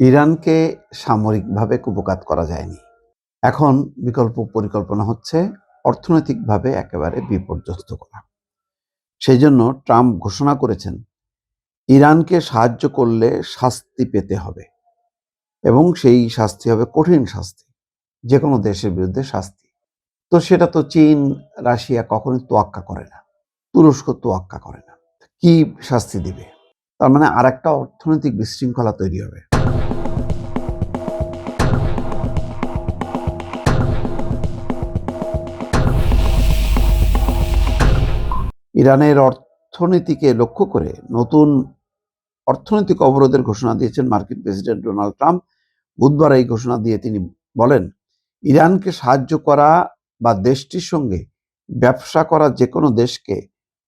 ইরানকে সামরিকভাবে কুপঘাত করা যায়নি। এখন বিকল্প পরিকল্পনা হচ্ছে অর্থনৈতিকভাবে একেবারে বিপর্যস্ত করা। সেই জন্য ট্রাম্প ঘোষণা করেছেন, ইরানকে সাহায্য করলে শাস্তি পেতে হবে এবং সেই শাস্তি হবে কঠিন শাস্তি, যে কোনো দেশের বিরুদ্ধে শাস্তি। তো সেটা তো চীন, রাশিয়া কখনোই তোয়াক্কা করে না, তুরস্ক তোয়াক্কা করে না। কি শাস্তি দিবে? তার মানে আর একটা অর্থনৈতিক বিশৃঙ্খলা তৈরি হবে। ইরানের অর্থনীতিকে লক্ষ্য করে নতুন অর্থনৈতিক অবরোধের ঘোষণা দিয়েছেন মার্কিন প্রেসিডেন্ট ডোনাল্ড ট্রাম্প। বুধবার এই ঘোষণা দিয়ে তিনি বলেন, ইরানকে সাহায্য করা বা দেশটির সঙ্গে ব্যবসা করা যে কোনো দেশকে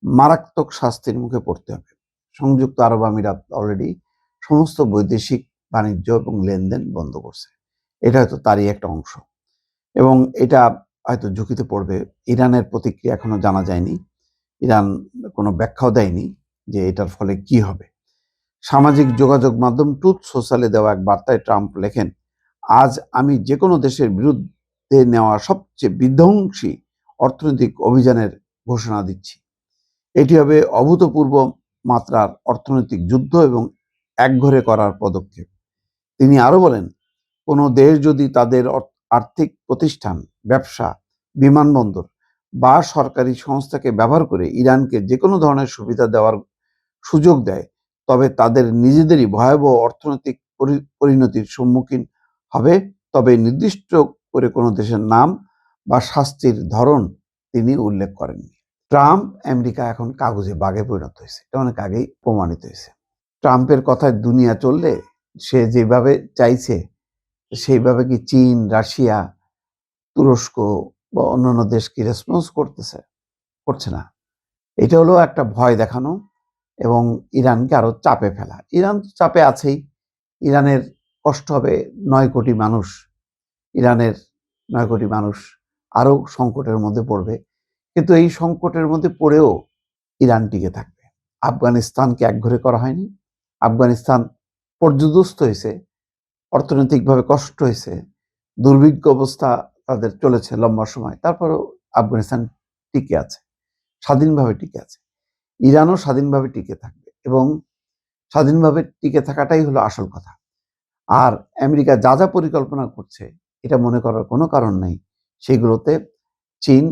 মারাত্মক শাস্তির মুখে পড়তে হবে। সংযুক্ত আরব আমিরাত অলরেডি সমস্ত বৈদেশিক বাণিজ্য এবং লেনদেন বন্ধ করছে। এটা হয়তো তারই একটা অংশ এবং এটা হয়তো ঝুঁকিতে পড়বে। ইরানের প্রতিক্রিয়া এখনো জানা যায়নি। ইরান কোনো ব্যাখ্যাও দেয়নি যে এটার ফলে কি হবে। সামাজিক যোগাযোগ মাধ্যম ট্রুথ সোশ্যালে দেওয়া এক বার্তায় ট্রাম্প লেখেন, আজ আমি যে কোনো দেশের বিরুদ্ধে নেওয়া সবচেয়ে বিধ্বংসী অর্থনৈতিক অভিযানের ঘোষণা দিচ্ছি। এটি হবে অভূতপূর্ব মাত্রার অর্থনৈতিক যুদ্ধ এবং একঘরে করার পদক্ষেপ। তিনি আরো বলেন, কোনো দেশ যদি তাদের আর্থিক প্রতিষ্ঠান, ব্যবসা, বিমানবন্দর বা সরকারি সংস্থাকে ব্যবহার করে ইরানকে যে কোনো ধরনের সুবিধা দেওয়ার সুযোগ দেয়, তবে তাদের নিজেদেরই ভয়াবহ অর্থনৈতিক পরিণতির সম্মুখীন হবে। তবে নির্দিষ্ট করে কোনো দেশের নাম বা শাস্তির ধরন তিনি উল্লেখ করেননি। ট্রাম্প আমেরিকা এখন কাগজে বাঘে পরিণত হয়েছে, এটা অনেক আগেই প্রমাণিত হয়েছে। ট্রাম্পের কথায় দুনিয়া চললে সে যেভাবে চাইছে সেইভাবে কি চীন, রাশিয়া, তুরস্ক বা অন্যান্য দেশ কি রেসপন্স করছে না। এটা হলো একটা ভয় দেখানো এবং ইরানকে আরো চাপে ফেলা। ইরান তো চাপে আছেই। ইরানের কষ্ট হবে 9 কোটি মানুষ। ইরানের 9 কোটি মানুষ আরো সংকটের মধ্যে পড়বে। কিন্তু এই সংকটের মধ্যে পড়েও ইরান টিকে থাকবে। আফগানিস্তানকে একঘরে করা হয়নি। আফগানিস্তান পর্যুদস্ত হয়েছে, অর্থনৈতিকভাবে কষ্ট হয়েছে, দুর্ভিক্ষ অবস্থা তাদের চলেছে লম্বা সময়। তারপরেও আফগানিস্তান টিকে আছে, স্বাধীনভাবে টিকে আছে। ইরানও স্বাধীনভাবে টিকে থাকবে এবং স্বাধীনভাবে টিকে থাকাটাই হলো আসল কথা। আর আমেরিকা যা যা পরিকল্পনা করছে, এটা মনে করার কোনো কারণ নেই সেগুলোতে চীন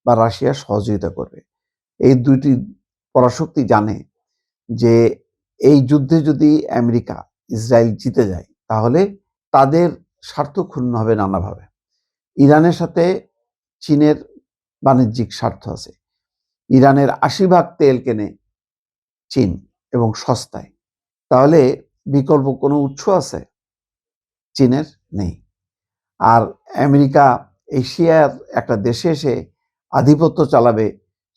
বা রাশিয়া সহযোগিতা করবে। এই দুইটি পরাশক্তি জানে যে এই যুদ্ধে যদি আমেরিকা, ইসরায়েল জিতে যায়, তাহলে তাদের স্বার্থ ক্ষুণ্ণ হবে নানাভাবে। ইরানের সাথে চীনের বাণিজ্যিক স্বার্থ আছে। ইরানের 80% তেল কেনে চীন এবং সস্তায়। তাহলে বিকল্প কোনো উৎস আছে? চীনের নেই। আর আমেরিকা এশিয়ার একটা দেশে এসে আধিপত্য চালাবে,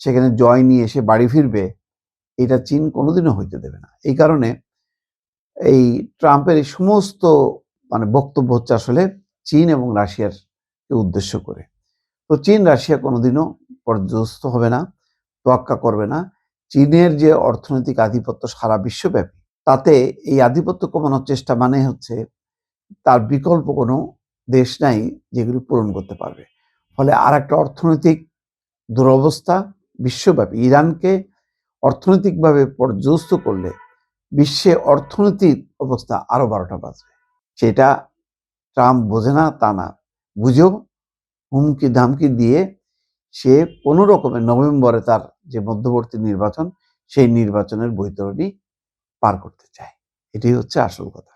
সেখানে জয় নিয়ে এসে বাড়ি ফিরবে, এটা চীন কোনোদিনও হইতে দেবে না। এই কারণে এই ট্রাম্পের এই সমস্ত বক্তব্য হচ্ছে আসলে চীন এবং রাশিয়ার উদ্দেশ্য করে। তো চীন, রাশিয়া কোনোদিনও পর্যদস্ত হবে না, তোয়াক্কা করবে না। চীনের যে অর্থনৈতিক আধিপত্য সারা বিশ্বব্যাপী, তাতে এই আধিপত্য কমানোর চেষ্টা মানে হচ্ছে তার বিকল্প কোনো দেশ নাই যেগুলো পূরণ করতে পারবে। ফলে আর একটা অর্থনৈতিক দুরবস্থা বিশ্বব্যাপী। ইরানকে অর্থনৈতিকভাবে পর্যদস্ত করলে বিশ্বে অর্থনৈতিক অবস্থা আরো 12টা বাজবে। সেটা ট্রাম্প বোঝে না তা না, বুঝেও হুমকি ধামকি দিয়ে সে কোনো রকমের নভেম্বরে তার যে মধ্যবর্তী নির্বাচন, সেই নির্বাচনের বৈতরণী পার করতে চায়। এটাই হচ্ছে আসল কথা।